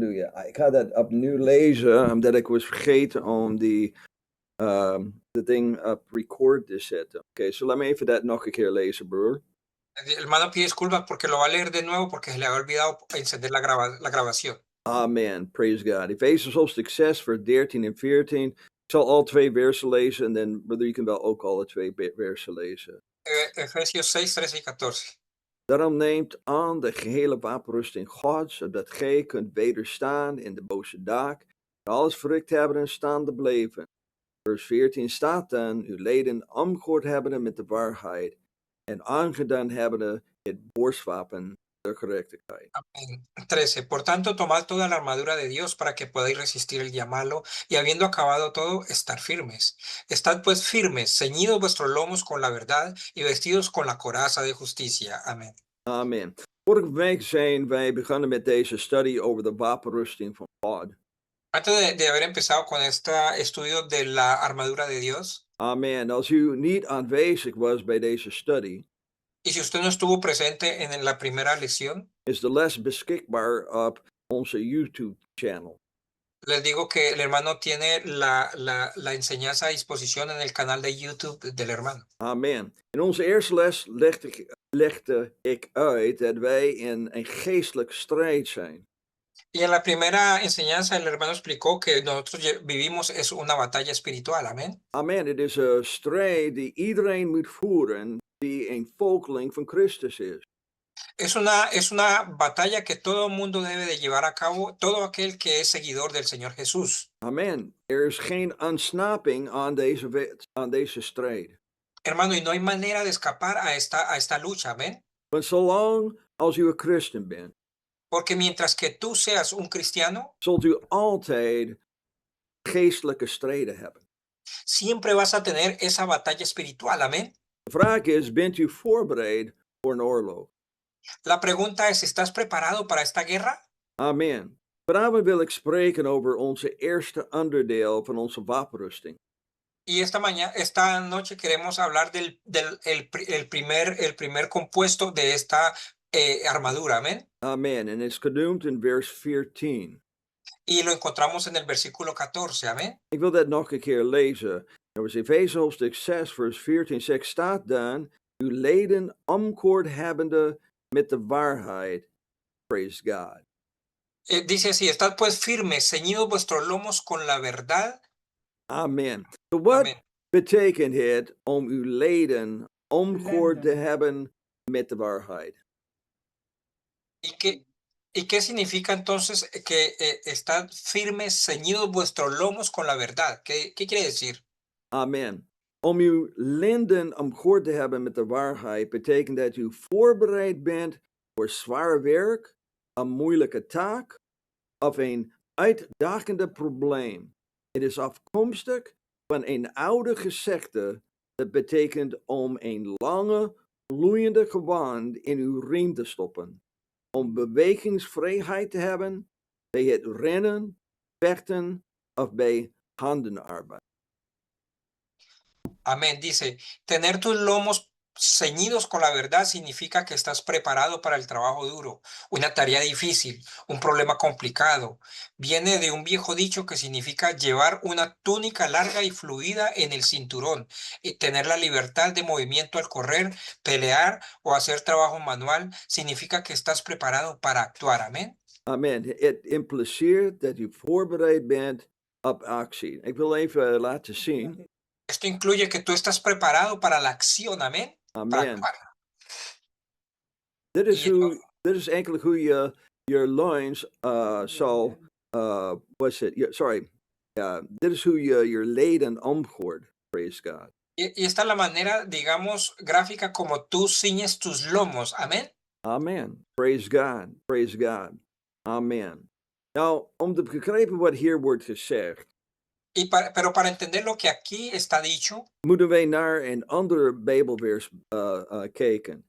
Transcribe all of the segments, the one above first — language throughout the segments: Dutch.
Ja, ik ga dat opnieuw lezen, omdat ik was vergeten om de ding op record te zetten. Oké, so laat me even dat nog een keer lezen, broer. El hermano pide disculpas porque lo va a leer de nuevo porque se le había olvidado encender la grabación. Amen, praise God. Efesiërs hoofdstuk 6, vers 13 en 14. Ik zal al twee versen lezen en dan, broeder, je kan wel ook alle twee versen lezen. Efesios 6, 13 y 14. Daarom neemt aan de gehele wapenrusting Gods, zodat gij kunt wederstaan in de boze dag, en alles verricht hebben en staande blijven. Vers 14 staat dan, uw leden omgehoord hebben met de waarheid, en aangedaan hebben het borstwapen der gerechtigheid. Amén. 13. Por tanto, tomad toda la armadura de Dios para que podáis resistir el día malo y habiendo acabado todo, estar firmes. Estad pues firmes, ceñidos vuestros lomos con la verdad y vestidos con la coraza de justicia. Amén. Amen. Vorige week zijn wij begonnen met deze study over de wapenrusting van God. Antes de haber empezado con este estudio de la armadura de Dios, Amen. Als u niet aanwezig was bij deze study, y si usted no estuvo presente en la primera lección, is de les beschikbaar op onze YouTube-channel. les digo que el hermano tiene la enseñanza a disposición en el canal de YouTube del hermano. Amen. In onze eerste les legde ik uit dat wij in een geestelijke strijd zijn. Y en la primera enseñanza el hermano explicó que nosotros vivimos es una batalla espiritual, amén. Amen. Het is een strijd die iedereen moet voeren die een volgeling van Christus is. Es una batalla que todo el mundo debe de llevar a cabo, todo aquel que es seguidor del Señor Jesús. Amen. Er is geen ontsnapping aan deze strijd. Hermano, y no hay manera de escapar a esta lucha, amén. Want zolang als u een christen bent, Porque mientras que tú seas un cristiano, zult u altijd geestelijke strijden hebben. siempre vas a tener esa batalla espiritual, amén. De vraag is, bent u voorbereid voor een oorlog? La pregunta es, ¿estás preparado para esta guerra? Amen. Vanavond wil ik spreken over onze eerste onderdeel van onze wapenrusting. Y esta noche queremos hablar el primer compuesto de esta armadura, amén. Amen. En het is genoemd in vers 14. Y lo encontramos en el versículo 14, amén. Ik wil dat nog een keer lezen. Dat was Efeze hoofdstuk 6, vers 14. Zegt, staat dan, uw leden omkoord hebbende met de waarheid. Praise God. Dice así, estad pues firmes, ceñidos vuestros lomos con la verdad. Amen. So wat Amén. betekent het om uw leden omgehoord te hebben met de waarheid? ¿Y qué significa entonces que estad firmes, ceñidos vuestros lomos con la verdad? ¿Qué quiere decir? Amen. Om uw lenden omgehoord te hebben met de waarheid betekent dat u voorbereid bent voor zwaar werk, een moeilijke taak of een uitdagende probleem. Het is afkomstig van een oude gezegde dat betekent om een lange, gloeiende gewand in uw riem te stoppen. Om bewegingsvrijheid te hebben bij het rennen, vechten of bij handenarbeid. Amén. Dice, tener tus lomos ceñidos con la verdad significa que estás preparado para el trabajo duro, una tarea difícil, un problema complicado. Viene de un viejo dicho que significa llevar una túnica larga y fluida en el cinturón y tener la libertad de movimiento al correr, pelear o hacer trabajo manual. Significa que estás preparado para actuar. Amén. Amen. Het impliceert dat u voorbereid bent op actie. Ik wil even laten zien. Esto incluye que tú estás preparado para la acción. Amén. Para Amen. actuar. Dit is eigenlijk hoe je je loins zal, dit is hoe je je leden omgooit. Praise God. Y esta es la manera, digamos, gráfica como tú ciñes tus lomos. Amén. Amen. Praise God. Praise God. Amen. Nou, om te begrijpen wat hier wordt gezegd, Pero para entender lo que aquí está dicho, moeten wij naar een andere Bijbelvers kijken.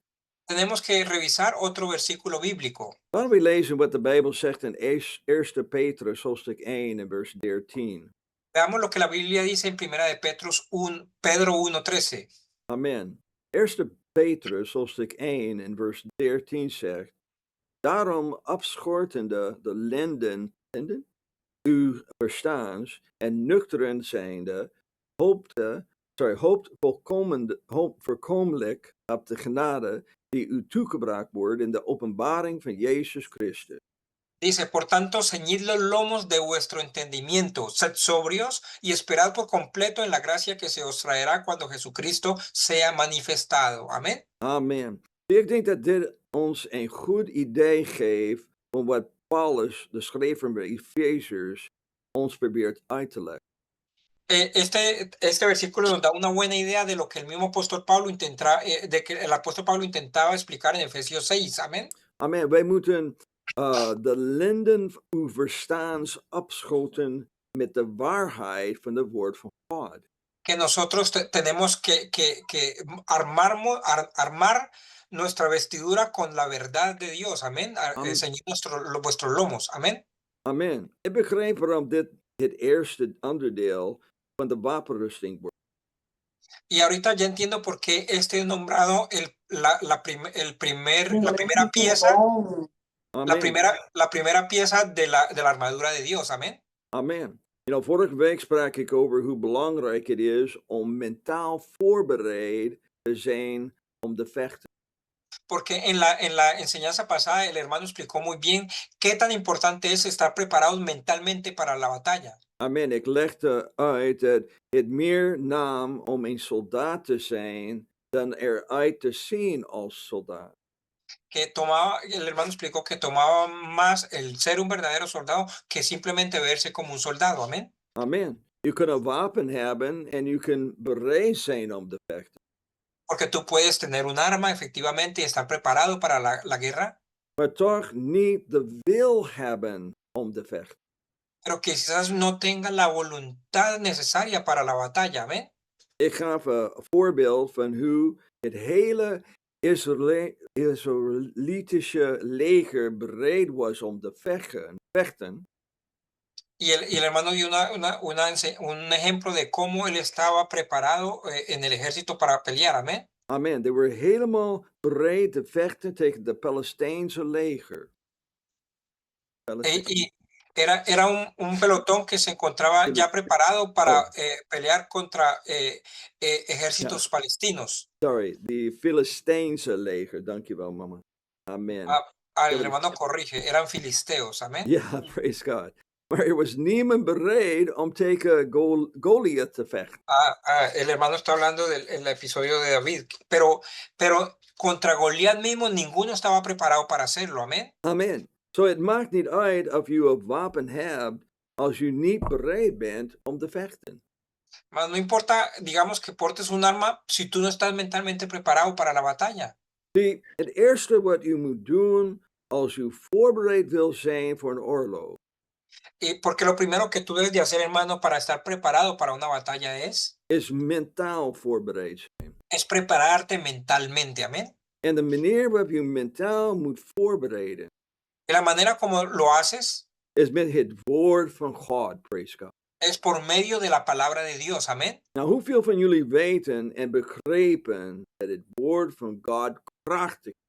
tenemos que revisar otro versículo bíblico. Laten we lezen wat de Bijbel zegt in 1 Petrus hoofdstuk 1 en vers 13. Veamos lo que la Biblia dice en Primera de Pedro 1:13. Amen. 1 Petrus hoofdstuk 1 en vers 13 zegt, daarom afschortende de lenden linden, uw verstaans en nuchteren zijnde, hoopt voorkomelijk op de genade die u toegebracht wordt in de openbaring van Jezus Christus. Dice, por tanto, ceñid los lomos de vuestro entendimiento, sed sobrios y esperad por completo en la gracia que se os traerá cuando Jesucristo sea manifestado. Amén. Amen. Ik denk dat dit ons een goed idee geeft van wat Paulus, de schrijver van Efeziërs, ons probeert uit te leggen. Este versículo nos da una buena idea de lo que el mismo apóstol Pablo de que el apóstol Pablo intentaba explicar en Efesios 6. Amén. Amen. Wij moeten de linden uw verstaans opschoten met de waarheid van het woord van God. Que nosotros tenemos que armar nuestra vestidura con la verdad de Dios. Amén. Ceñid vuestros lomos. Amén. Amen. Ik begrijp waarom dit het eerste onderdeel van de wapenrusting wordt. Y ahorita ya entiendo por qué este es nombrado la primera pieza, Amen. la primera pieza de la armadura de Dios. Amén. Amen. Vorige week sprak ik over hoe belangrijk het is om mentaal voorbereid te zijn om te vechten. Porque en la enseñanza pasada el hermano explicó muy bien qué tan importante es estar preparados mentalmente para la batalla. Amen. Ik legde uit dat het meer nam om een soldaat te zijn dan eruit te zien als soldaat. El hermano explicó que tomaba más el ser un verdadero soldado que simplemente verse como un soldado. Amén. Amen. Je kunt een wapen hebben en je kunt bereid zijn om te vechten. Porque tú puedes tener un arma efectivamente y estar preparado para la guerra, Maar toch niet de wil hebben om te vechten. pero quizás no tenga la voluntad necesaria para la batalla. Amén. Ik gaf een voorbeeld van hoe het hele Israëlitische leger bereid was om te vechten. Y el hermano dio un ejemplo de cómo él estaba preparado en el ejército para pelear. Amén. Amen. They were helemaal bereid te vechten tegen de Palestijnse leger. Y era un pelotón que se encontraba ya preparado para pelear contra ejércitos palestinos. Sorry, die Filistijnse leger. Dankjewel, mama. Amen. El hermano corrige, eran filisteos. Amén. Ja, praise God. Maar er was niemand bereid om tegen Goliath te vechten. El hermano está hablando del episodio de David, pero contra Goliat mismo ninguno estaba preparado para hacerlo. Amén. Amen. So het maakt niet uit of je een wapen hebt als je niet bereid bent om te vechten. Mas no importa, digamos que portes un arma si tú no estás mentalmente preparado para la batalla. Zie, het eerste wat je moet doen als je voorbereid wil zijn voor een oorlog. Porque lo primero que tú debes de hacer, hermano, para estar preparado para una batalla es Mentaal voorbereid zijn. Es prepararte mentalmente. Amén. En de manier waarop je mentaal moet voorbereiden. Y la manera como lo haces is met het woord van God, praise God. es por medio de la palabra de Dios. Amén. Nou, hoeveel van jullie weten en begrijpen dat het woord van God krachtig is?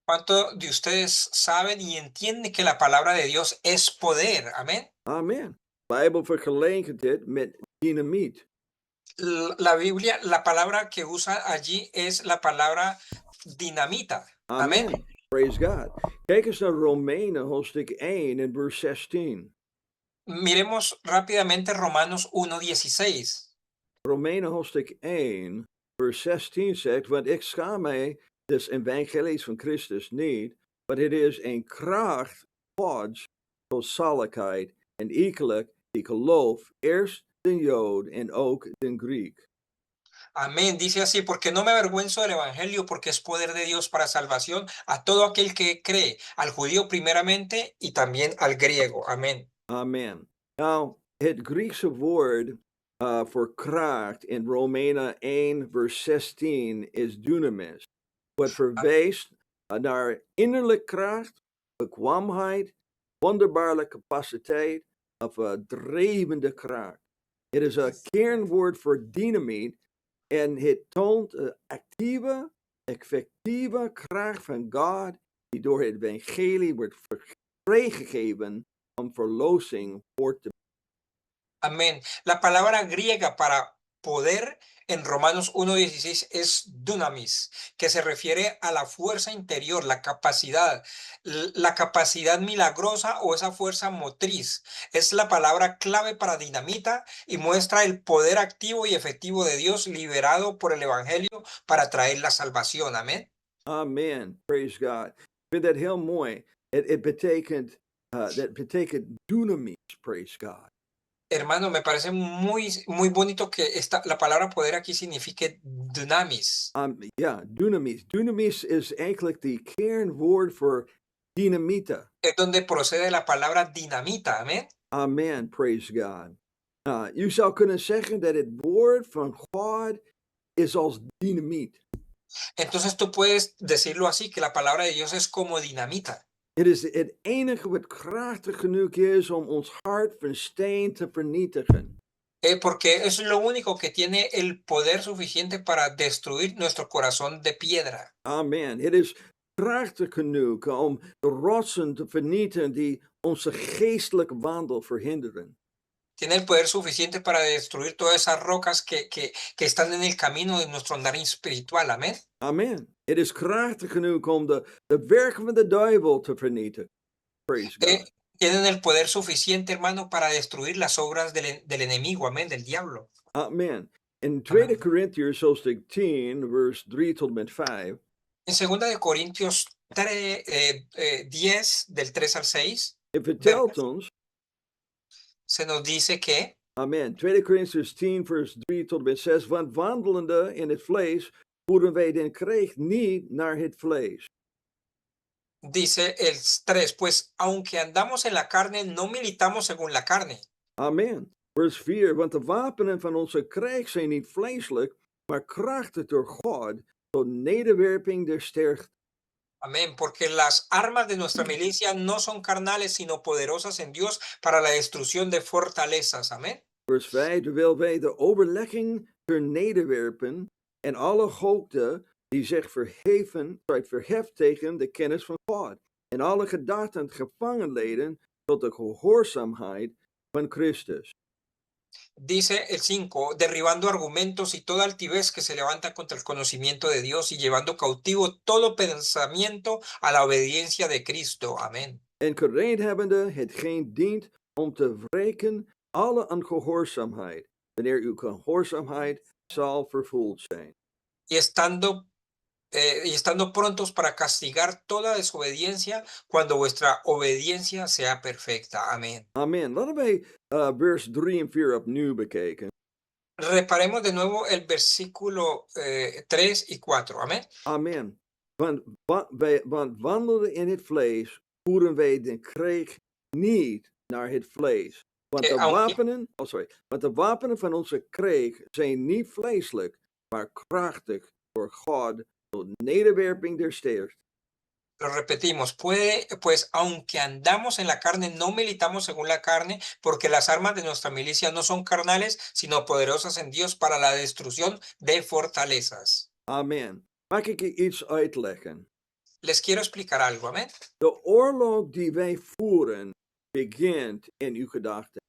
¿Cuántos de ustedes saben y entienden que la palabra de Dios es poder? Amén. Amen. De Bijbel vergelijkt dit met dynamiet. La Biblia, la palabra que usa allí es la palabra dinamita. Amen. Amén. Praise God. Kijk eens naar Romeinen hoofdstuk 1 en vers 16. Miremos rápidamente Romanos 1:16. Romeinen hoofdstuk 1 vers 16 zegt, want ik schaam mij des evangelies van Christus niet, want het is een kracht Gods tot zaligheid en iegelijk die gelooft, eerst den Jood en ook den Griek. Amén. Dice así, porque no me avergüenzo del evangelio, porque es poder de Dios para salvación a todo aquel que cree, al judío primeramente y también al griego. Amén. Amen. Nou, het Griekse woord voor kracht in Romeinen 1 vers 16 is dunamis. Wat verwijst naar innerlijke kracht, bekwaamheid, wonderbaarlijke capaciteit of drijvende kracht. Het is een kernwoord voor dynamiet en het toont de actieve, effectieve kracht van God die door het evangelie wordt vrijgegeven verloosing voor te. Amén. La palabra griega para poder en Romanos 1:16 es dunamis, que se refiere a la fuerza interior, la capacidad, la capacidad milagrosa o esa fuerza motriz. Es la palabra clave para dinamita y muestra el poder activo y efectivo de Dios liberado por el Evangelio para traer la salvación. Amén. Amen. Praise God. Ik vind dat heel mooi. Het betekent, dat betekent dunamis. Praise God. Hermano, me parece muy bonito que la palabra poder aquí signifique dunamis. Ja, dunamis. Dunamis is eigenlijk die kernwoord voor dynamita. Es donde procede la palabra dinamita. Amén. Amen. Praise God. Je zou kunnen zeggen dat het woord van God is als dynamiet. Entonces tú puedes decirlo así, que la palabra de Dios es como dinamita. Het is het enige wat krachtig genoeg is om ons hart van steen te vernietigen. Porque es lo único que tiene el poder suficiente para destruir nuestro corazón de piedra. Amen. Het is krachtig genoeg om de rotsen te vernietigen die onze geestelijke wandel verhinderen. Tiene el poder suficiente para destruir todas esas rocas que están en el camino de nuestro andar espiritual. Amén. Amen. Het is krachtig genoeg om de werken van de duivel te vernietigen. Praise God. Tienen el poder suficiente, hermano, para destruir las obras del enemigo. Amén, del diablo. Amen. In 2 Amen. Corinthians hoofdstuk 10, vers 3 tot en met 5. En 2 de Corintios 10, del 3 al 6, Het vertelt ons. se nos dice que. Amen. 2 Corinthians 10, vers 3 tot en met 6. Want wandelende in het vlees voeren wij den kreeg niet naar het vlees. Dice el 3, pues aunque andamos en la carne, no militamos según la carne. Amen. Vers 4. Want de wapenen van onze krijg zijn niet vleeselijk, maar krachtig door God tot nederwerping der sterkte. Amén, porque las armas de nuestra milicia no son carnales, sino poderosas en Dios para la destrucción de fortalezas. Amén. Vers 5. Terwijl wij de overlegging vernederwerpen en alle hoogte die zich verheft tegen de kennis van God. En alle gedachten gevangen leden tot de gehoorzaamheid van Christus. Dice el 5, derribando argumentos y toda altivez que se levanta contra el conocimiento de Dios y llevando cautivo todo pensamiento a la obediencia de Cristo. Amén. En gereed hebbende hetgeen dient om te wreken alle ongehoorzaamheid, wanneer uw gehoorzaamheid zal vervuld zijn. Y estando prontos para castigar toda desobediencia cuando vuestra obediencia sea perfecta. Amén. Amen. Laten wij vers 3 en 4 opnieuw bekijken. Reparemos de nuevo el versículo 3 y 4. Amén. Amen. Want wandelen in het vlees voeren wij de kreeg niet naar het vlees. Want de wapenen van onze kreeg zijn niet vleeselijk, maar krachtig door God tot nederwerping der sterkte. Lo repetimos, pues aunque andamos en la carne, no militamos según la carne, porque las armas de nuestra milicia no son carnales, sino poderosas en Dios para la destrucción de fortalezas. Amen. Mag ik je iets uitleggen? Les quiero explicar algo, amén. De oorlog die wij voeren begint in uw gedachten.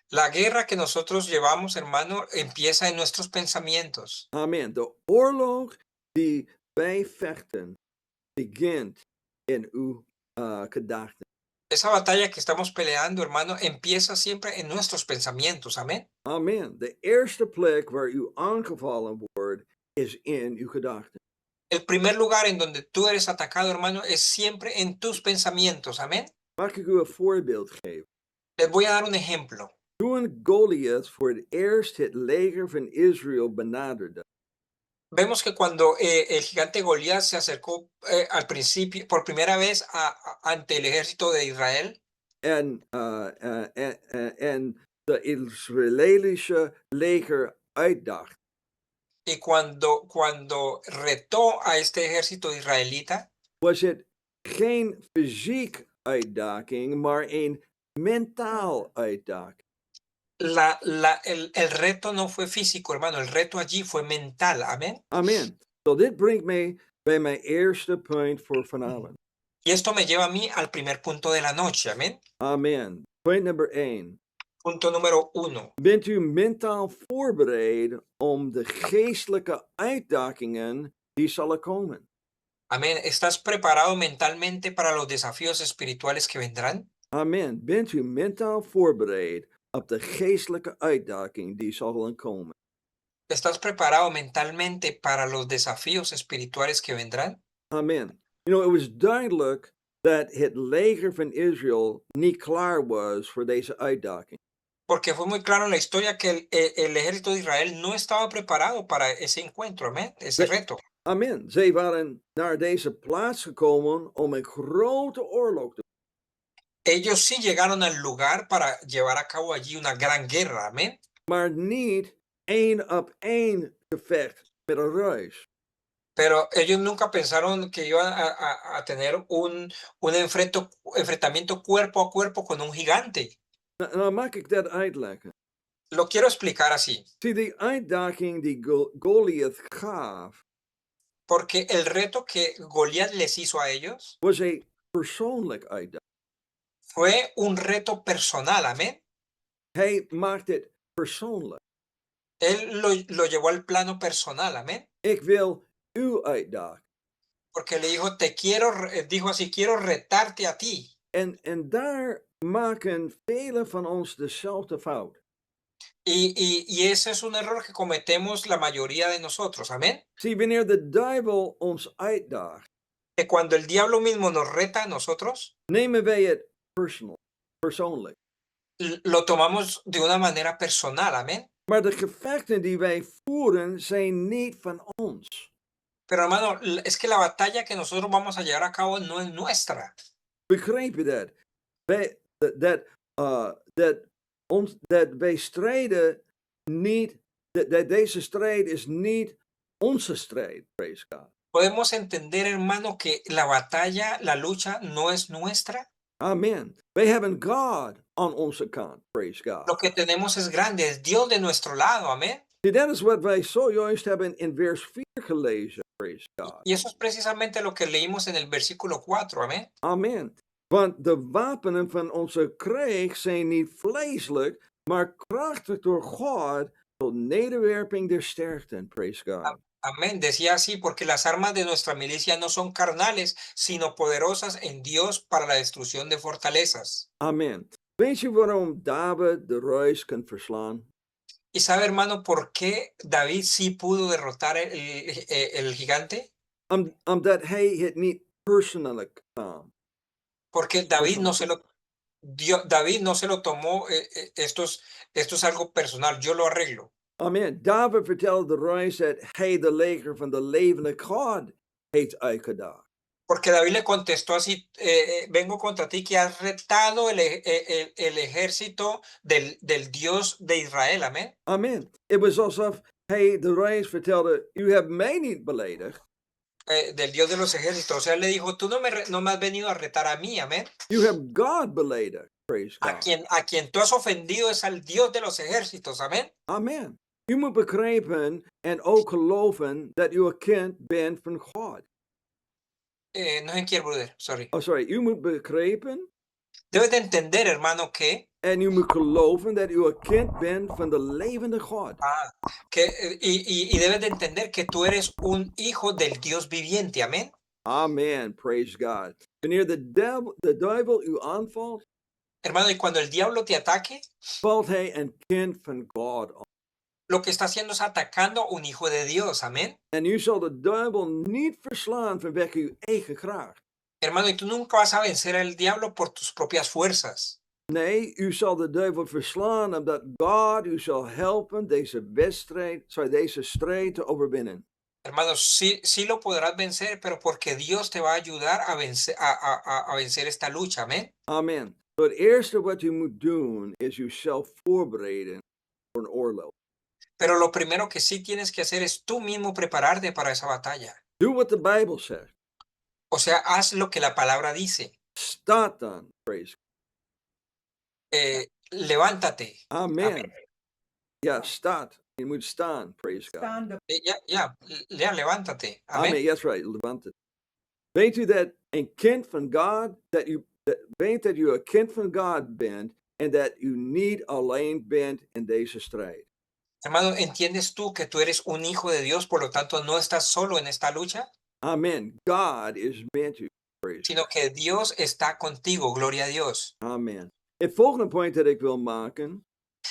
La guerra que nosotros llevamos, hermano, empieza en nuestros pensamientos. Amen. De oorlog die wij vechten begint in uw gedachten. Esa batalla que estamos peleando, hermano, empieza siempre en nuestros pensamientos, amén. Amen. De eerste plek waar u aangevallen wordt is in uw gedachten. El primer lugar en donde tú eres atacado, hermano, es siempre en tus pensamientos, amén. Mag ik u een voorbeeld geven? Les voy a dar un ejemplo. Toen Goliath voor het eerst het leger van Israël benaderde. Vemos que cuando el gigante Goliat se acercó al principio, por primera vez ante el ejército de Israel. En de Israëlische leger uitdacht. Y cuando retó a este ejército israelita. Was het geen fysiek uitdaging, maar een mentaal uitdaging. El reto no fue físico, hermano, el reto allí fue mental, amén. Amen. So dit brengt mij bij mijn eerste punt voor vanavond. Y esto me lleva a mí al primer punto de la noche, amén. Amen. Point number 1. Punto número 1. Bent u mentaal voorbereid om de geestelijke uitdagingen die zullen komen? Amén. ¿Estás preparado mentalmente para los desafíos espirituales que vendrán? Amen. Bent u mentaal voorbereid op de geestelijke uitdaging die zullen komen? ¿Estás preparado mentalmente para los desafíos espirituales que vendrán? Amen. You know, it was duidelijk dat het leger van Israël niet klaar was voor deze uitdaging. Porque fue muy claro en la historia que el ejército de Israel no estaba preparado para ese encuentro, amén, ese Ze- reto. Amen. Zij waren naar deze plaats gekomen om een grote oorlog te Ellos sí llegaron al lugar para llevar a cabo allí una gran guerra, amén. maar niet één op één gevecht met een reus. Pero ellos nunca pensaron que iban a tener un enfrentamiento cuerpo a cuerpo con un gigante. Nou maak ik dat uitleggen. Lo quiero explicar así, Zie, die uitdaging die Goliath gaf, porque el reto que Goliat les hizo a ellos was een persoonlijk uitdaging. fue un reto personal, amén. Hij maakt het persoonlijk. Él lo llevó al plano personal, amén. Ik wil u uitdagen. Porque le dijo, dijo así, quiero retarte a ti. En daar maken velen van ons dezelfde fout. Y ese es un error que cometemos la mayoría de nosotros, amén. Zie, wanneer de duivel ons uitdaagt, Que cuando el diablo mismo nos reta a nosotros, nemen wij het persoonlijk. lo tomamos de una manera personal, amén. Maar de gevechten die wij voeren zijn niet van ons. Pero hermano, es que la batalla que nosotros vamos a llevar a cabo no es nuestra. Begrijp je dat? Dat wij strijden niet, dat deze strijd is niet onze strijd, praise God. Podemos entender, hermano, que la batalla, la lucha no es nuestra. Amen. Wij hebben God aan onze kant, praise Lo God. que tenemos es grande, es Dios de nuestro lado, amén. Zie, dat is wat wij zojuist hebben in vers 4 gelezen, praise God. Y eso es precisamente lo que leímos en el versículo 4, amén. Amen. Want de wapenen van onze krijg zijn niet vleeselijk, maar krachtig door God tot nederwerping der sterkten. Praise God. Amén. Decía así, porque las armas de nuestra milicia no son carnales, sino poderosas en Dios para la destrucción de fortalezas. Amen. Weet je waarom David de reus kan verslaan? ¿Y sabe, hermano, por qué David sí pudo derrotar el gigante? Omdat hij het niet persoonlijk nam. Porque David no se lo, David no se lo tomó, esto es algo personal, yo lo arreglo. Amen. David vertelde de reus dat hij de leger van de levende God heeft uitgedaagd. Porque David le contestó así, vengo contra ti que has retado el ejército del Dios de Israel, amén. Amen. Het was alsof hij de reus vertelde, u hebt mij niet beledigd. Del Dios de los ejércitos. O sea, él le dijo, tú no me has venido a retar a mí, amén. You have God beledigd. Praise God. A quien tú has ofendido es al Dios de los ejércitos, amén. Amen. U moet begrijpen en ook geloven dat u een kind bent van God. No en quiero, brother, sorry. Oh, sorry. U moet begrijpen Debes de entender, hermano, que, en u moet geloven dat u een kind bent van de levende God. y debes de entender que tú eres un hijo del Dios viviente, amén. Amen. Praise God. Wanneer de duivel u aanvalt, Hermano, y cuando el diablo te ataque, valt hij een kind van God aan. lo que está haciendo es atacando a un hijo de Dios, amén. En u zal de duivel niet verslaan vanwege uw eigen kracht. Hermano, y tú nunca vas a vencer al diablo por tus propias fuerzas. Nee, u zal de duivel verslaan omdat God u zal helpen deze strijd te overwinnen. Hermano, sí lo podrás vencer, pero porque Dios te va a ayudar a vencer, a vencer esta lucha, amén. Amen. Het eerste wat u moet doen is uzelf voorbereiden voor een oorlog. Pero lo primero que sí tienes que hacer es tú mismo prepararte para esa batalla. Doe wat de Bijbel zegt. O sea, haz lo que la palabra dice. Staat dan. Praise Levántate. Amen. Amén. Ja, staat. Je moet staan. Praise God. Ya, levántate. Amén. Amen. That's right. Levant it. Weet u dat een kind van God, weet dat u een kind van God bent en dat u niet alleen bent in deze strijd. Hermano, ¿entiendes tú que tú eres un hijo de Dios, por lo tanto no estás solo en esta lucha, Amen. God is met you. Praise sino que Dios está contigo? Gloria a Dios. God. Amen. Het volgende punt dat ik wil maken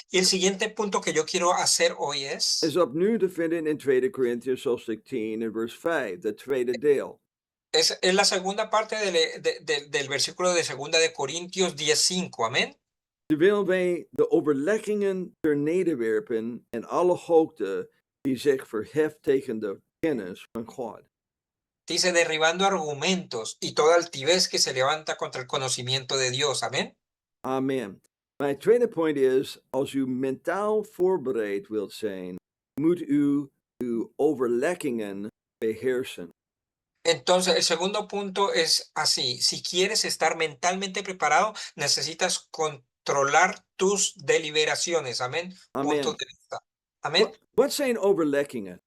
Y el siguiente punto que yo quiero hacer hoy is es, opnieuw te vinden in 2 Corinthians hoofdstuk 10 en vers 5, de tweede deel. es la segunda parte del versículo de segunda de Corintios 10:5. Amén. Terwijl wij de overleggingen ter nederwerpen en alle hoogte die zich verheft tegen de kennis van God. Dice, derribando argumentos y toda altivez que se levanta contra el conocimiento de Dios. Amén. Amen. Mijn tweede punt is, als u mentaal voorbereid wilt zijn, moet u uw overleggingen beheersen. Entonces, el segundo punto es así. Si quieres estar mentalmente preparado, necesitas controlar tus deliberaciones. Amén. Puntos Amen. de vista. Amén. Wat zijn overleggingen?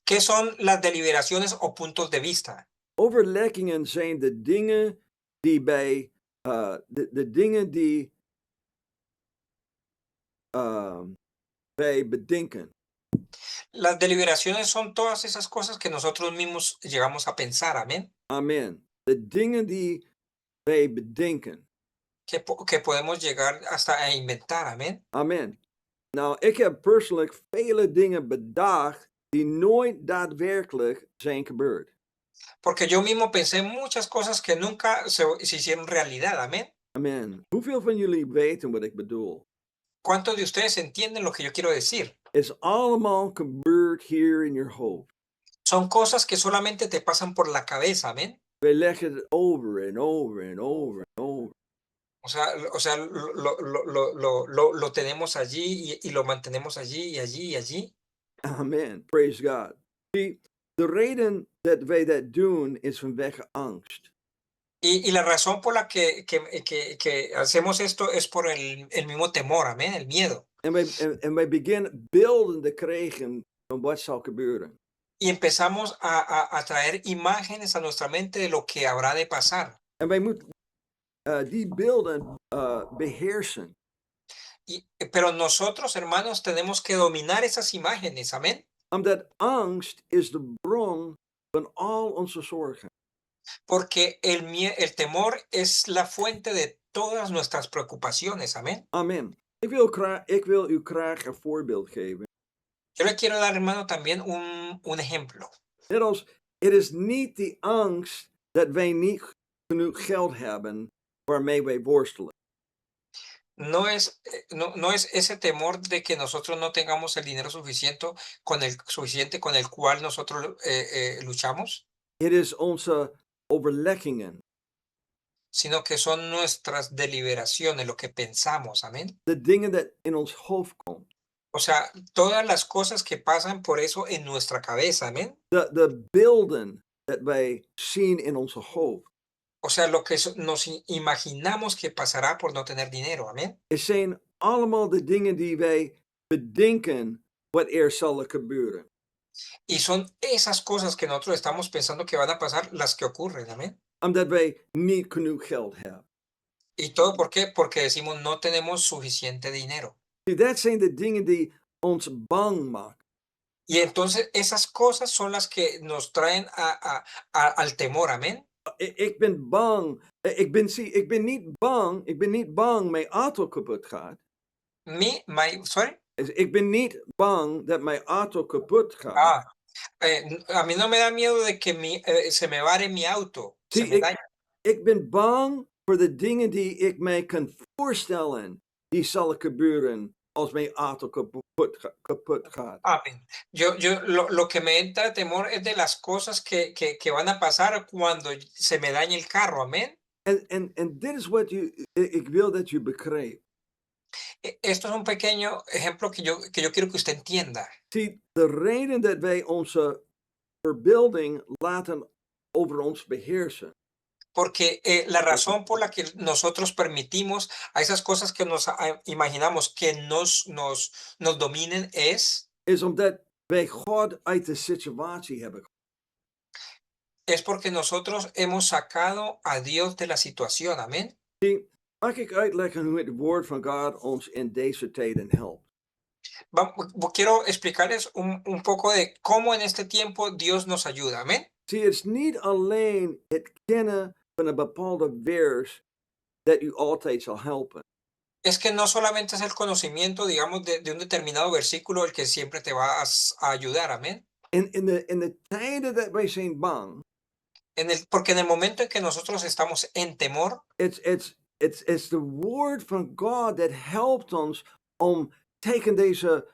¿Qué son las deliberaciones o puntos de vista? Overleggingen zijn de dingen die de dingen die wij bedenken. Las deliberaciones son todas esas cosas que nosotros mismos llegamos a pensar. Amén. Amen. De dingen die wij bedenken. Que podemos llegar hasta a inventar. Amén. Amen. Nou, ik heb persoonlijk vele dingen bedacht die nooit daadwerkelijk zijn gebeurd. Porque yo mismo pensé muchas cosas que nunca se hicieron realidad. Amén. Amen. Hoeveel van jullie weten wat ik bedoel? ¿Cuántos de ustedes entienden lo que yo quiero decir? Het is allemaal gebeurd hier in je hoofd. Son cosas que solamente te pasan por la cabeza. Amén. Wij leggen het over en over en over en over. O sea, lo tenemos allí y lo mantenemos allí y allí y allí. Amen. Praise God. Zie, de reden dat wij dat doen is vanwege angst. Y la razón por la que hacemos esto es por el mismo temor, amén, el miedo. En wij beginnen beelden te krijgen van wat zal gebeuren. Y empezamos a traer imágenes a nuestra mente de lo que habrá de pasar. En wij moeten die beelden beheersen. Pero nosotros, hermanos, tenemos que dominar esas imágenes, amén. Omdat angst is de bron van al onze zorgen. Porque el temor es la fuente de todas nuestras preocupaciones, amén. Amen. Ik wil u graag een voorbeeld geven. Yo le quiero dar, hermano, también un ejemplo. Net als, het is niet die angst dat wij niet genoeg geld hebben waarmee wij worstelen. No es ese temor de que nosotros no tengamos el dinero suficiente con el cual nosotros luchamos, Het is onze overleggingen. sino que son nuestras deliberaciones, lo que pensamos, amén. De dingen dat in ons hoofd komen. O sea, todas las cosas que pasan por eso en nuestra cabeza, amén. De beelden dat wij zien in onze hoofd. O sea, lo que nos imaginamos que pasará por no tener dinero, amén. Het zijn allemaal de dingen die wij bedenken wat er zal gebeuren. Y son esas cosas que nosotros estamos pensando que van a pasar las que ocurren, amén. Omdat wij niet genoeg geld hebben. ¿Y todo por qué? Porque decimos no tenemos suficiente dinero. Zie, dat zijn de dingen die ons bang maken. Y entonces esas cosas son las que nos traen al temor, amén. Ik ben bang. Ik ben niet bang mijn auto kapot gaat. Sorry. Ik ben niet bang dat mijn auto kapot gaat. A mí no me da miedo de que se me vare mi auto. Se me daña. Ik ben bang voor de dingen die ik mij kan voorstellen. Die zullen gebeuren als mijn auto kapot gaat. Amén. Lo que me entra temor es de las cosas que van a pasar cuando se me dañe el carro. Amén. En dit is wat ik wil dat je begrijpt. Esto es un pequeño ejemplo que yo quiero que usted entienda. Zie, de reden dat wij onze verbeelding laten over ons beheersen. Porque la razón por la que nosotros permitimos a esas cosas que nos imaginamos que nos dominen es Is omdat wij God uit de situatie hebben. es porque nosotros hemos sacado a Dios de la situación. Amén. Mag ik uitleggen hoe het woord van God ons in deze tijden helpt? Quiero explicarles un poco de cómo en este tiempo Dios nos ayuda. Amén. Zie, het is niet alleen het kennen van een bepaalde vers dat u altijd zal helpen. Es que no solamente es el conocimiento, digamos, de un determinado versículo el que siempre te va a ayudar. Amén. In de tijden dat wij zijn bang, Porque en el momento en que nosotros estamos en temor, it's the woord van God that helpt ons om tegen deze,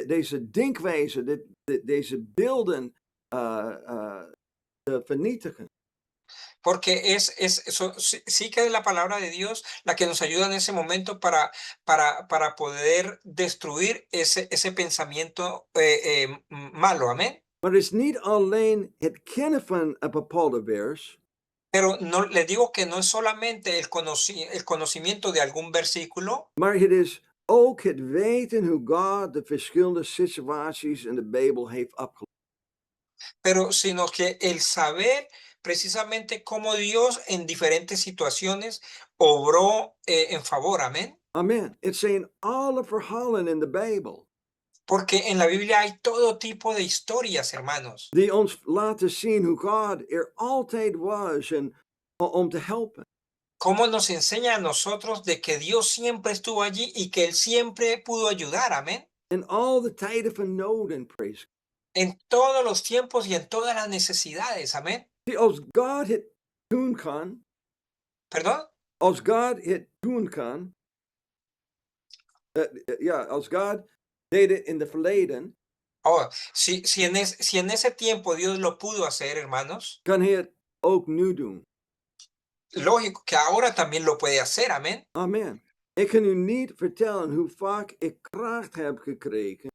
deze denkwijze, deze beelden te vernietigen. porque sí que es la palabra de Dios la que nos ayuda en ese momento para poder destruir ese pensamiento malo. Amén. Maar het is niet alleen het kennen van een bepaalde vers, Pero no, les digo que no es solamente el conocimiento de algún versículo, maar het is ook het weten hoe God de verschillende situaties in de Bijbel heeft opgelost. pero sino que el saber precisamente cómo Dios en diferentes situaciones obró en favor. Amén. Amen. Het zijn alle verhalen in de Bijbel Porque en la Biblia hay todo tipo de historias, hermanos, die ons laten zien hoe God er altijd was en om te helpen. cómo nos enseña a nosotros de que Dios siempre estuvo allí y que Él siempre pudo ayudar. Amén. In al de tijden van nood en praise. En todos los tiempos y en todas las necesidades. Amén. Zie, als God het doen kan, ¿Perdón? als God het doen kan, ja, als God deed het in de verleden, Oh, si en ese tiempo Dios lo pudo hacer, hermanos, kan hij het ook nu doen. lógico que ahora también lo puede hacer. Amén. Amen. Ik kan u niet vertellen hoe vaak ik kracht heb gekregen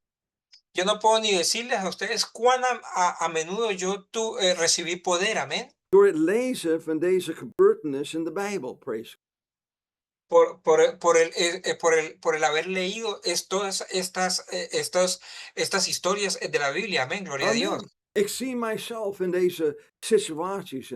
Yo no puedo ni decirles a ustedes cuán a menudo recibí poder. Amén. door het lezen van deze gebeurtenis in de Bijbel. Praise. Por el haber leído todas estas historias de la Biblia. Amén. Gloria a Dios. Amen. Ik zie mijzelf in deze situaties.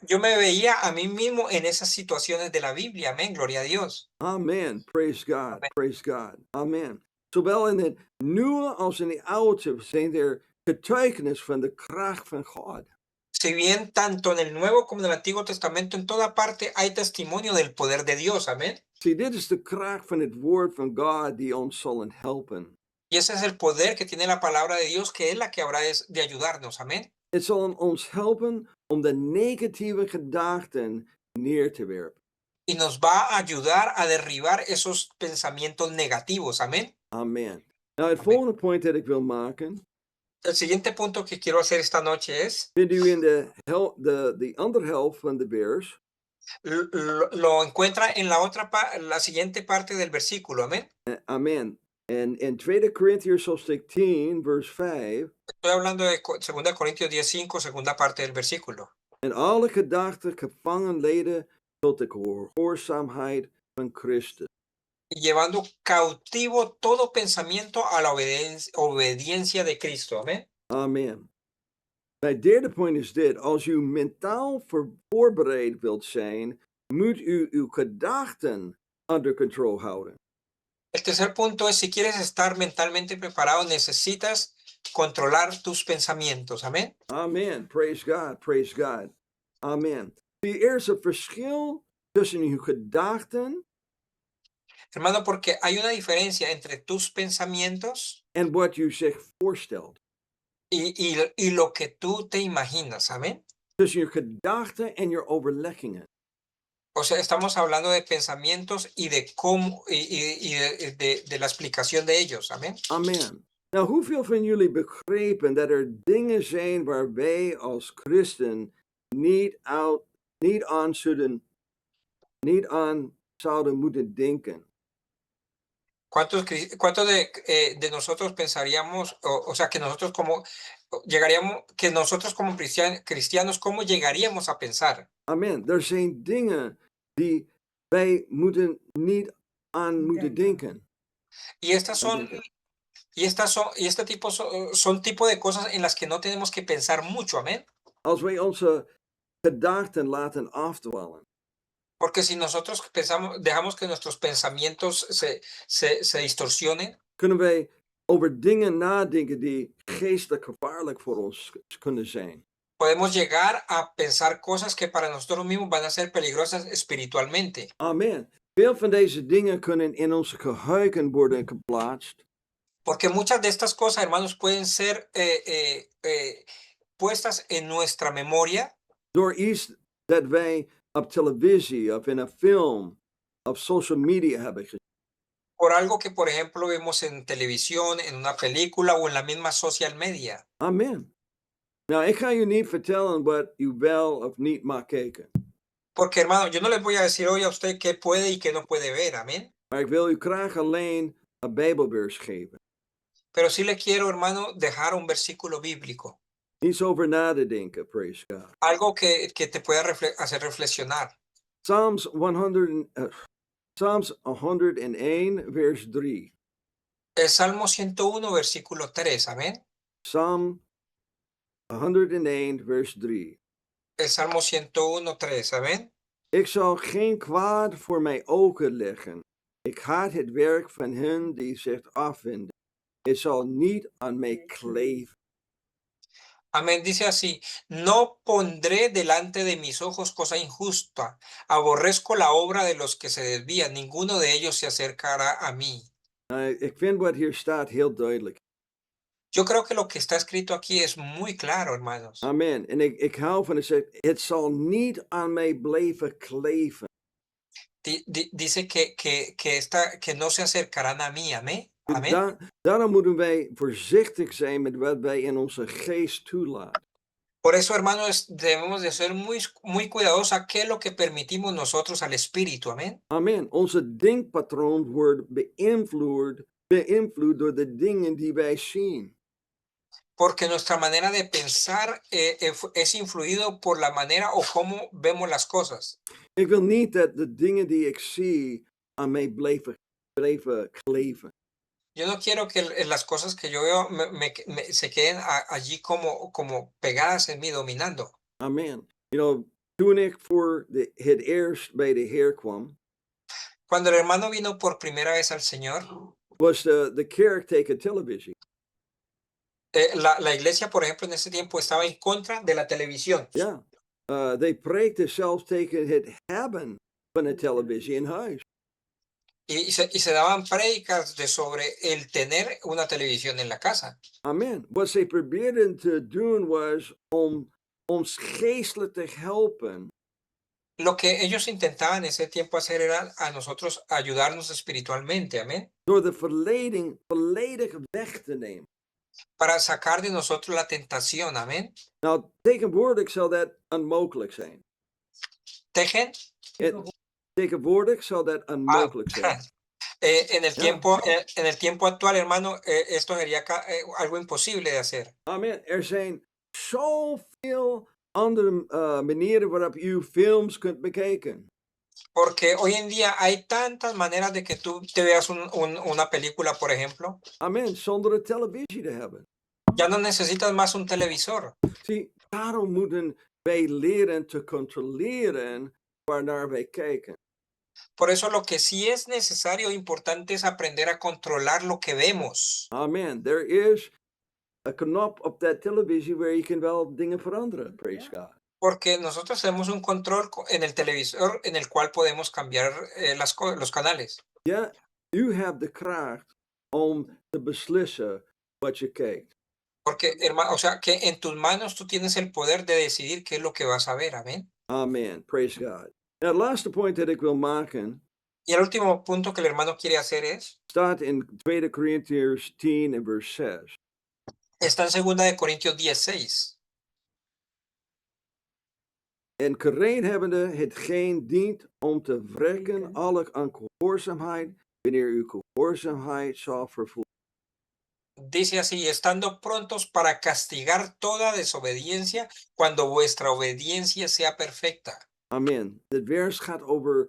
Yo me veía a mí mismo en esas situaciones de la Biblia. Amén. Gloria a Dios. Amen. Praise God. Amén. Praise God. Amen. Zowel in het Nieuwe als in het Oude zijn er getuigenis van de kracht van God. Si bien tanto en el Nuevo como en el Antiguo Testamento, en toda parte hay testimonio del poder de Dios. Amén. Zie, dit is de kracht van het woord van God die ons zullen helpen. Y ese es el poder que tiene la palabra de Dios, que es la que habrá de ayudarnos. Amén. Het zal ons helpen om de negatieve gedachten neer te werpen. Y nos va a ayudar a derribar esos pensamientos negativos. Amén. Amen. Nou, het Amén. volgende punt dat ik wil maken, El siguiente punto que quiero hacer esta noche es, vindt u in de andere helft van de vers. lo encuentra en la siguiente parte del versículo. Amén. Amen. En in 2 Corinthians hoofdstuk 10, vers 5. Estoy hablando de 2 Corintios 10:5, segunda parte del versículo. En alle gedachten gevangen leden tot de gehoorzaamheid van Christus. Llevando cautivo todo pensamiento a la obediencia de Cristo. Amén. Amen. Mijn derde punt is dit. Als u mentaal voorbereid wilt zijn, moet u uw gedachten under control houden. El tercer punto es, si quieres estar mentalmente preparado, necesitas controlar tus pensamientos. Amén. Amen. Praise God. Praise God. Amen. Er is een verschil tussen uw gedachten Hermano, porque hay una diferencia entre tus pensamientos en wat u zich voorstelt. y lo que tú te imaginas. Amén. Tussen uw gedachten en uw overleggingen. O sea, estamos hablando de pensamientos y de cómo y de la explicación de ellos. Amén. Amen. Nou, hoeveel van jullie begrepen dat er dingen zijn waar wij als christen niet aan zouden moeten denken? ¿Cuántos de nosotros pensaríamos, o sea, que nosotros que nosotros como cristianos, cómo llegaríamos a pensar? Amen. Er zijn dingen die wij niet aan moeten denken. Y estas son Y este tipo son tipo de cosas en las que no tenemos que pensar mucho, amén. Als wij onze gedachten laten afdwalen, Porque si nosotros pensamos, dejamos que nuestros pensamientos se distorsionen, kunnen wij over dingen nadenken die geestelijk gevaarlijk voor ons kunnen zijn. podemos llegar a pensar cosas que para nosotros mismos van a ser peligrosas espiritualmente. Amen. Veel van deze dingen kunnen in onze geheugen worden geplaatst Porque muchas de estas cosas, hermanos, pueden ser puestas en nuestra memoria door iets dat wij op televisie of in een film of social media hebben gezien. por algo que, por ejemplo, vemos en televisión, en una película o en la misma social media. Amen. Nou, ik ga je niet vertellen wat u wel of niet mag kijken. Porque, hermano, yo no les voy a decir hoy a usted qué puede y qué no puede ver, amén. Maar ik wil u graag alleen een Bijbelvers geven. Pero sí le quiero, hermano, dejar un versículo bíblico, Iets over na te denken, praise God. algo que te pueda hacer reflexionar. Psalms 100, Psalms 101, vers 3. El Salmo 101, versículo 3, amén. Psalm 101, vers 3. El Salmo 101, 3, amén. Ik zal geen kwaad voor mijn ogen leggen. Ik haat het werk van hen die zich afwenden. Het zal niet aan mij kleven. Amén, dice así, no pondré delante de mis ojos cosa injusta, aborrezco la obra de los que se desvían, ninguno de ellos se acercará a mí. Ik vind wat hier staat heel duidelijk. Yo creo que lo que está escrito aquí es muy claro, hermanos. Amen. En ik hou van het zegt, het zal niet aan mij blijven kleven. Dice que no se acercarán a mí, amén. Dus Amén. daarom moeten wij voorzichtig zijn met wat wij in onze geest toelaten. Por eso, hermanos, debemos de ser muy cuidadosos a qué es lo que permitimos nosotros al Espíritu, amén. Amen. Onze denkpatroon wordt beïnvloed door de dingen die wij zien. Porque nuestra manera de pensar es influido por la manera o cómo vemos las cosas. Ik wil niet dat de dingen die ik zie aan mij blijven kleven. Yo no quiero que las cosas que yo veo se queden allí como pegadas en mí, dominando. Amen. You know, toen ik voor het eerst bij de Heer kwam, Cuando el hermano vino por primera vez al Señor, was de kerk tegen televisie. la iglesia, por ejemplo, en ese tiempo estaba en contra de la televisión. Ja. They preekten zelfs tegen het hebben van de televisie in huis. Y se daban prédicas sobre el tener una televisión en la casa. Amen. Wat zij probeerden te doen was om ons geestelijk te helpen. Lo que ellos intentaban en ese tiempo hacer era a nosotros ayudarnos espiritualmente, amén, Door de verleiding volledig weg te nemen. para sacar de nosotros la tentación, amén. Nou, tegenwoordig zal dat onmogelijk zijn. Tejen, Tegenwoordig zal dat onmogelijk zijn. en el Ja. tiempo, en el tiempo actual, hermano, esto sería algo imposible de hacer. Amen. Er zijn zoveel andere manieren waarop u films kunt bekijken. Porque hoy en día hay tantas maneras de que tú te veas una película, por ejemplo. Amen. Zonder een televisie te hebben. Ya no necesitas más un televisor. Zie, daarom moeten wij leren te controleren waarnaar wij kijken. Por eso lo que sí es necesario, importante, es aprender a controlar lo que vemos. Amen. There is een knop op dat televisie waar je kan wel dingen veranderen. Praise God. Porque nosotros tenemos un control en el televisor en el cual podemos cambiar los canales. Ja, u hebt de kracht om te beslissen wat je kijkt. Porque, hermano, o sea, que en tus manos tú tienes el poder de decidir qué es lo que vas a ver. Amén. Amen. Praise God. Nou, het laatste punt dat ik wil maken Y el último punto que el hermano quiere hacer staat in 2 Corinthians 10 en vers 6. está en 2 Corintios 10:6. En gereed hebbende hetgeen dient om te wrekken alle ongehoorzaamheid, wanneer uw gehoorzaamheid zal vervullen. Dice así, estando prontos para castigar toda desobediencia cuando vuestra obediencia sea perfecta. Amen. Dit vers gaat over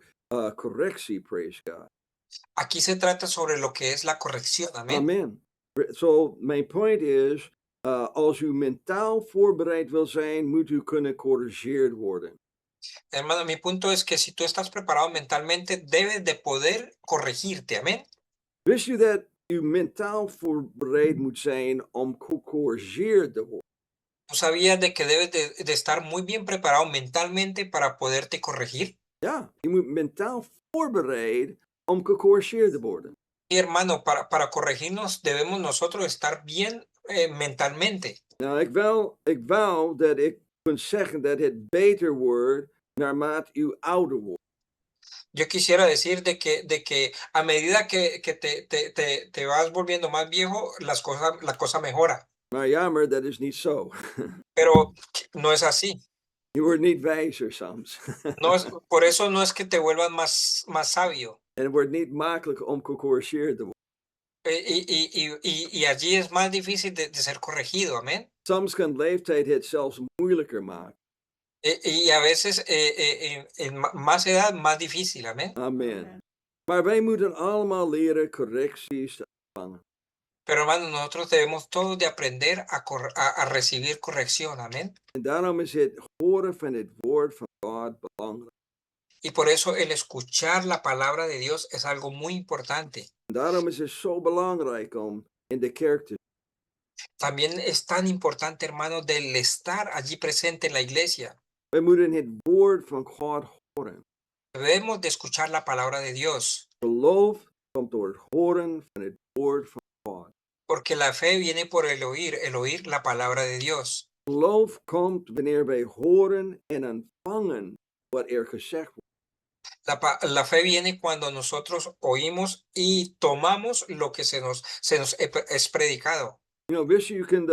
correctie, praise God. Aquí se trata sobre lo que es la corrección. Amén. Amen. So, mijn point is, als u mentaal voorbereid wil zijn, moet u kunnen corrigeerd worden. Hermano, mi punto es que si tú estás preparado mentalmente, debes de poder corregirte, amén. Wist u dat u mentaal voorbereid moet zijn om gecorrigeerd te worden? ¿Tú sabías de que debes de estar muy bien preparado mentalmente para poderte corregir? Ja, je moet mentaal voorbereid om gecorrigeerd te worden. Sí, hermano, para corregirnos debemos nosotros estar bien mentalmente. Nou, ik wou dat ik kon zeggen dat het beter wordt naarmate u ouder wordt. Yo quisiera decir de que a medida que te vas volviendo más viejo, la cosa mejora. Maar jammer, dat is niet zo. Pero no es así. Je wordt niet wijzer soms. No es, por eso no es que te vuelvas más sabio. En het wordt niet makkelijk om gecorrigeerd te worden. Y allí es más difícil de ser corregido, amén. Soms kan leeftijd het zelfs moeilijker maken. Y a veces en más edad, más difícil, amén. Amen. Maar wij moeten allemaal leren correcties te ontvangen. Pero hermano, nosotros debemos todos de aprender a recibir corrección, amén. En daarom is het horen van het woord van God belangrijk. Y por eso el escuchar la palabra de Dios es algo muy importante. En daarom is het zo belangrijk om in de kerk te zijn. También es tan importante, hermano, del estar allí presente en la iglesia. Wij moeten het woord van God horen. Debemos de escuchar la palabra de Dios, Geloof komt door het horen van het woord van God. porque la fe viene por el oír la palabra de Dios. Geloof komt wanneer wij horen en ontvangen wat er gezegd wordt. La fe viene cuando nosotros oímos y tomamos lo que es predicado. Wist je kunt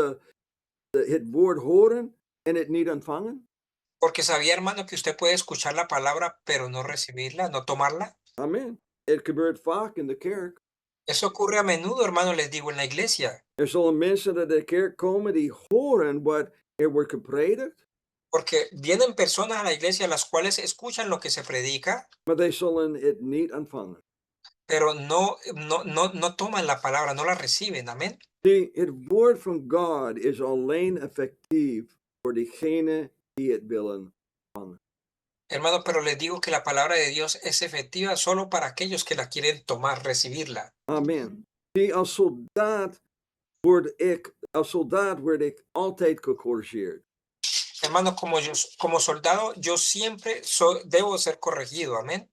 het woord horen en het niet ontvangen? Porque sabía, hermano, que usted puede escuchar la palabra, pero no recibirla, no tomarla. Amen. Het gebeurt vaak in de kerk. Eso ocurre a menudo, hermano, les digo, en la iglesia. Er zullen mensen naar de kerk komen die horen wat er wordt gepredikt, Porque vienen personas a la iglesia las cuales escuchan lo que se predica, maar zij zullen het niet ontvangen. pero no toman la palabra, no la reciben. Amén. Zie, het woord van God is alleen effectief voor diegenen die het willen ontvangen. Hermano, pero les digo que la palabra de Dios es efectiva solo para aquellos que la quieren tomar, recibirla. Amen. Zie, als soldaat word ik altijd gecorrigeerd. Hermano, como soldado, yo siempre debo ser corregido. Amén.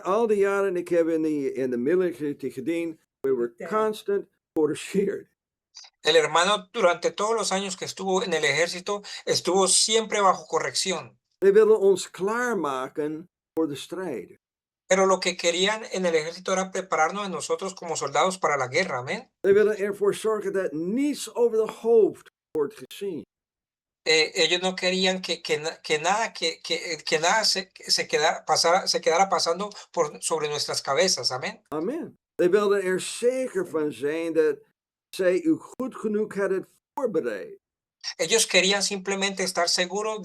Al die jaren ik heb in de military gediend, we were constant gecorrigeerd. El hermano, durante todos los años que estuvo en el ejército, estuvo siempre bajo corrección. Ze willen ons klaarmaken voor de strijd. Pero lo que querían en el ejército era prepararnos a nosotros como soldados para la guerra. Amén. Ze willen ervoor zorgen dat niets over de hoofd wordt gezien. Ellos no querían que nada se quedara pasando sobre nuestras cabezas. Amén. Amen. Ze wilden er zeker van zijn dat zij u goed genoeg hadden voorbereid. Ellos querían simplemente estar seguros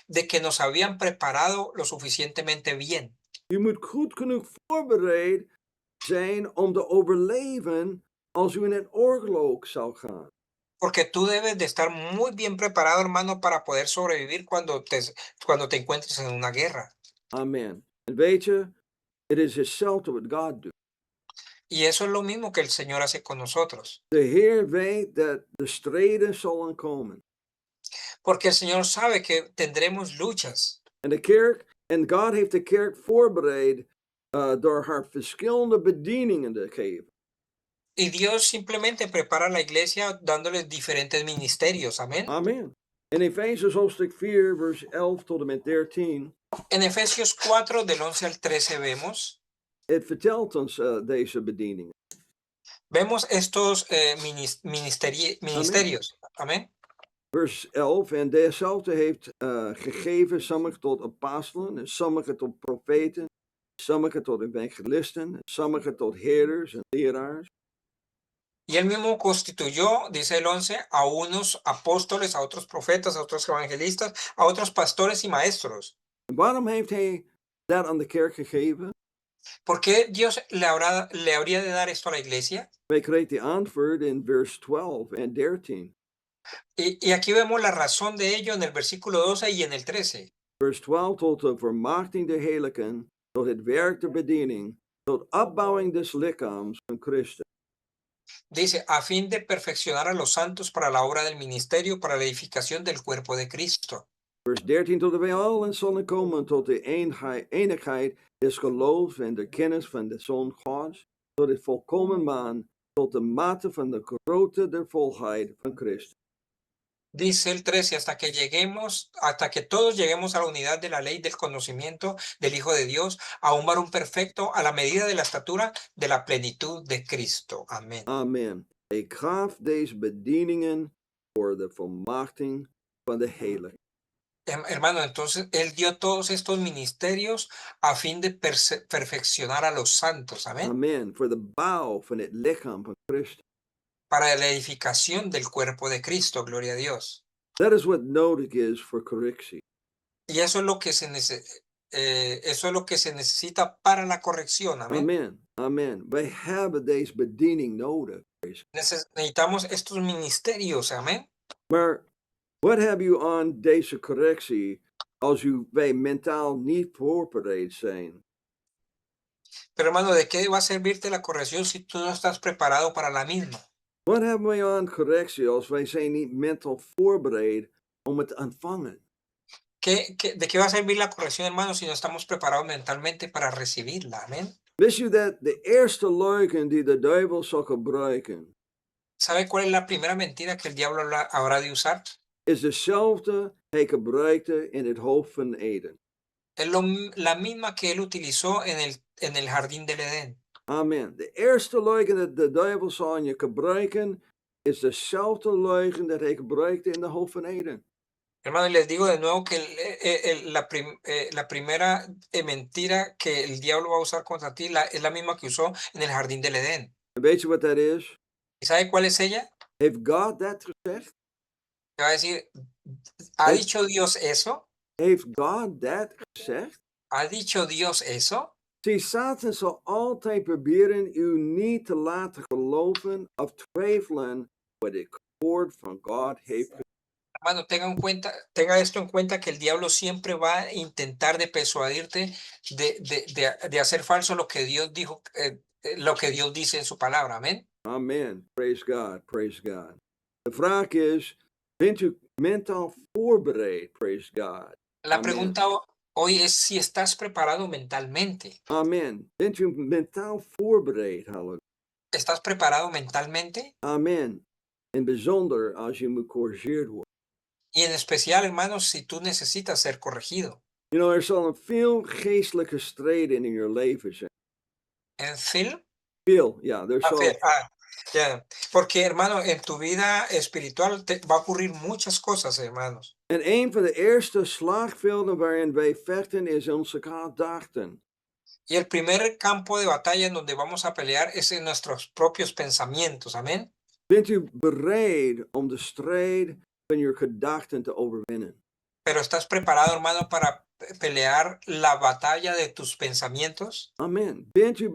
de que nos habían preparado lo suficientemente bien. U moet goed genoeg voorbereid zijn om te overleven als u in het oorlog zou gaan. Porque tú debes de estar muy bien preparado, hermano, para poder sobrevivir cuando te encuentres en una guerra. Amen. En weet je, het is hetzelfde wat God doet. Y eso es lo mismo que el Señor hace con nosotros. De Heer weet dat de strijden zullen komen. Porque el Señor sabe que tendremos luchas. En God heeft de kerk voorbereid door haar verschillende bedieningen te geven. Y Dios simplemente prepara la iglesia dándoles diferentes ministerios. Amén. Amen. In Efesiërs hoofdstuk 4, vers 11 tot en met 13. En Efesios 4, del 11 al 13 vemos. Het vertelt ons deze bedieningen. Vemos estos ministerios. Amén. Vers 11. En dezelfde heeft gegeven sommigen tot apostelen, en sommigen tot profeten, sommigen tot evangelisten, sommigen tot herders en leraars. Y él mismo constituyó, dice el 11, a unos apóstoles, a otros profetas, a otros evangelistas, a otros pastores y maestros. En waarom heeft hij dat aan de kerk gegeven? ¿Por qué Dios le habría de dar esto a la iglesia? Wij krijgen die antwoord in vers 12 en 13. Y aquí vemos la razón de ello en el versículo 12 y en el 13. Vers 12 tot de vermachting der heiligen, tot het werk der bediening, tot opbouwing des lichaams van Christus. Dice, a fin de perfeccionar a los santos para la obra del ministerio, para la edificación del cuerpo de Cristo. Vers 13 tot wij allen zullen komen tot de enigheid des geloofs en de kennis van de Zoon Gods, tot het volkomen man, tot de mate van de grootte der volheid van Christus. Dice el 13, hasta que todos lleguemos a la unidad de la ley del conocimiento del Hijo de Dios, a un varón perfecto, a la medida de la estatura de la plenitud de Cristo. Amén. Amen. Ik gaf deze bedieningen voor de volmachting van de heiligen. Hermano, entonces Él dio todos estos ministerios a fin de perfeccionar a los santos. Amén. Amen. Voor de bouw van het lichaam van Christus. Para la edificación del cuerpo de Cristo. Gloria a Dios. Dat is wat nodig is voor correctie. Y eso es lo que eso es lo que se necesita para la corrección. Amén. Amen. Amen. Wij hebben deze bediening nodig. Necesitamos estos ministerios. Amén. Maar wat heb je aan deze correctie als wij mentaal niet voorbereid zijn? Pero hermano, ¿de qué va a servirte la corrección si tú no estás preparado para la misma? Wat hebben wij aan correctie als wij zijn niet mentaal voorbereid om het te ontvangen? ¿De qué va a servir la corrección, hermano, si no estamos preparados mentalmente para recibirla? Amén. Wist je dat de eerste leugen die de duivel zal gebruiken, ¿Sabe cuál es la primera mentira que el diablo habrá de usar? is dezelfde hij gebruikte in het hoofd van Eden? Es la misma que él utilizó en el jardín del Edén. Amen. De eerste leugen dat de duivel zal aan je gebruiken, is dezelfde leugen dat hij gebruikte in de hoofd van Eden. Hermano, y les digo de nuevo que la primera mentira que el diablo va a usar contra ti es la misma que usó en el jardín del Edén. En weet je wat dat is? ¿Y sabe cuál es ella? Heeft God dat gezegd? Te va a decir, ¿ha Heeft- dicho Dios eso? Heeft God dat gezegd? ¿Ha dicho Dios eso? Zie, Satan zal altijd proberen u niet te laten geloven of twijfelen wat het woord van God heeft gezegd. Hermano, tenga esto en cuenta que el diablo siempre va a intentar de persuadirte de hacer falso lo que Dios dijo, lo que Dios dice en su palabra. Amén. Amen. Praise God. Praise God. De vraag is, bent u mentaal voorbereid? Praise God. La Amén. pregunta hoy es si estás preparado mentalmente. Amen. Bent u mentaal voorbereid? Halleluja. ¿Estás preparado mentalmente? Amen. En bijzonder als je moet corrigeerd worden. Y en especial, hermanos, si tú necesitas ser corregido. You know, er zal een veel geestelijke strijd in je leven zijn. ¿En film? Veel, ja. Er zal, Ya. Porque, hermano, en tu vida espiritual va a ocurrir muchas cosas, hermanos. en een van de eerste slagvelden waarin wij vechten is onze gedachten. Y el primer campo de batalla en donde vamos a pelear es en nuestros propios pensamientos. Amén. Bent u bereid om de strijd van je gedachten te overwinnen? Pero ¿estás preparado, hermano, para pelear la batalla de tus pensamientos? Amen. Bent u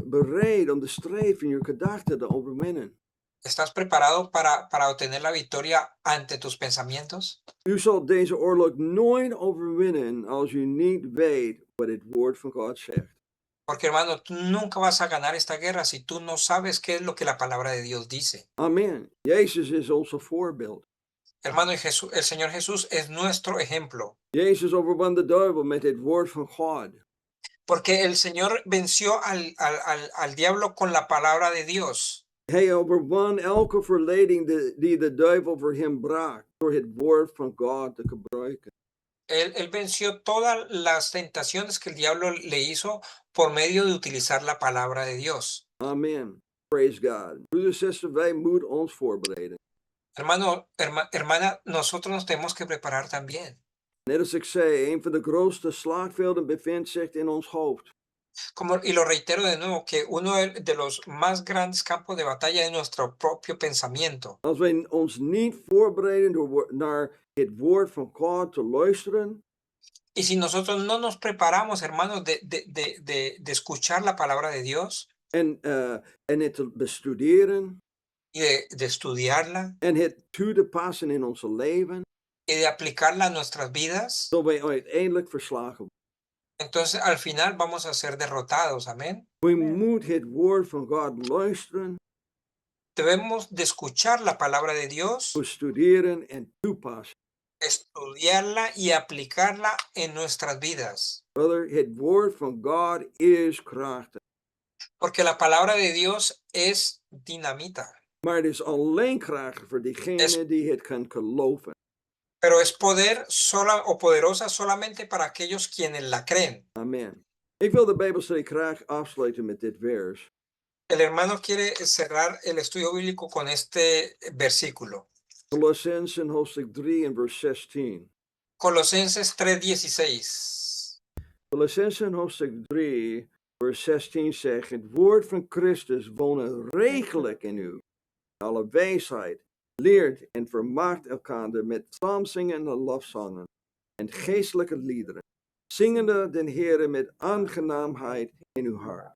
bereid om de strijd van je gedachten te overwinnen? ¿Estás preparado para obtener la victoria ante tus pensamientos? U zal deze oorlog nooit overwinnen als u niet weet wat het woord van God zegt. Porque, hermano, tú nunca vas a ganar esta guerra si tú no sabes qué es lo que la palabra de Dios dice. Amen. Jezus is onze voorbeeld. Hermano, el Señor Jesús es nuestro ejemplo. Jezus overwon de duivel met het woord van God. Porque el Señor venció al diablo con la palabra de Dios. Hij overwon elke verleiding die de duivel voor hem bracht, door het woord van God te gebruiken. Él venció todas las tentaciones que el diablo le hizo por medio de utilizar la palabra de Dios. Amen. Praise God. Broeder, zuster, wij moeten ons voorbereiden. Hermano, hermana, nosotros nos tenemos que preparar también. Net als ik zei, een van de grootste slagvelden bevindt zich in ons hoofd. Y lo reitero de nuevo, que uno de los más grandes campos de batalla es nuestro propio pensamiento. Als wij ons niet voorbereiden door naar het woord van God te luisteren, Y si nosotros no nos preparamos, hermanos, de escuchar la palabra de Dios en het te bestuderen y de estudiarla en het toe te passen in ons leven, y de aplicarla a nuestras vidas, zullen wij uiteindelijk verslagen worden. entonces al final vamos a ser derrotados. Amén. We moeten het woord van God luisteren, Debemos de escuchar la palabra de Dios, bestuderen en toepassen. estudiarla y aplicarla en nuestras vidas. Brother, het woord van God is krachtig. Porque la palabra de Dios es dinamita, Maar het is alleen krachtig voor diegene die het kan geloven. pero es poder sola o poderosa solamente para aquellos quienes la creen. Amen. Ik wil de Bijbelstudie graag afsluiten met dit vers. El hermano quiere cerrar el estudio bíblico con este versículo. Colossensen hoofdstuk 3 en vers 16. Colosenses 3:16. Colossensen hoofdstuk 3 vers 16 zegt: het woord van Christus wonen rijkelijk in u. Alle wijsheid leert en vermaakt elkaar met psalmzingen en lofzangen en geestelijke liederen, zingende den Heere met aangenaamheid in uw hart.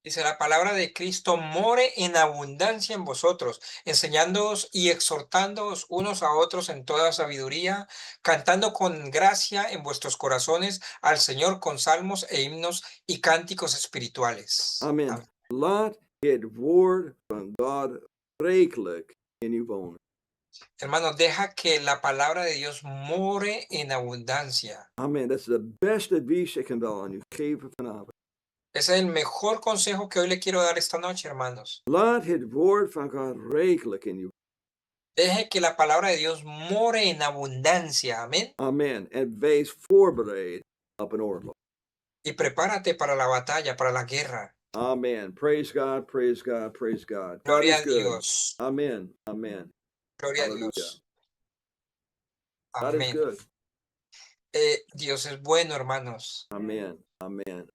Dice, la palabra de Cristo more en abundancia en vosotros, enseñándoos y exhortándoos unos a otros en toda sabiduría, cantando con gracia en vuestros corazones al Señor con salmos e himnos y cánticos espirituales. Amen. Amén. Laat het woord van God rijkelijk in u wonen. Hermanos, deja que la palabra de Dios more en abundancia. Amen. Dat is de beste advies ik kan wel aan u geven vanavond. Ese es el mejor consejo que hoy le quiero dar esta noche, hermanos. Laat het woord van God rijkelijk in u. Deje que la palabra de Dios more en abundancia. Amén. Amen. En wees voorbereid op een oorlog. Y prepárate para la batalla, para la guerra. Amen. Praise God, praise God, praise God. God Gloria is a good. Dios. Amen. Amen. Gloria a Hallelujah. Dios. God is Amén. good. Dios es bueno, hermanos. Amen. Amen.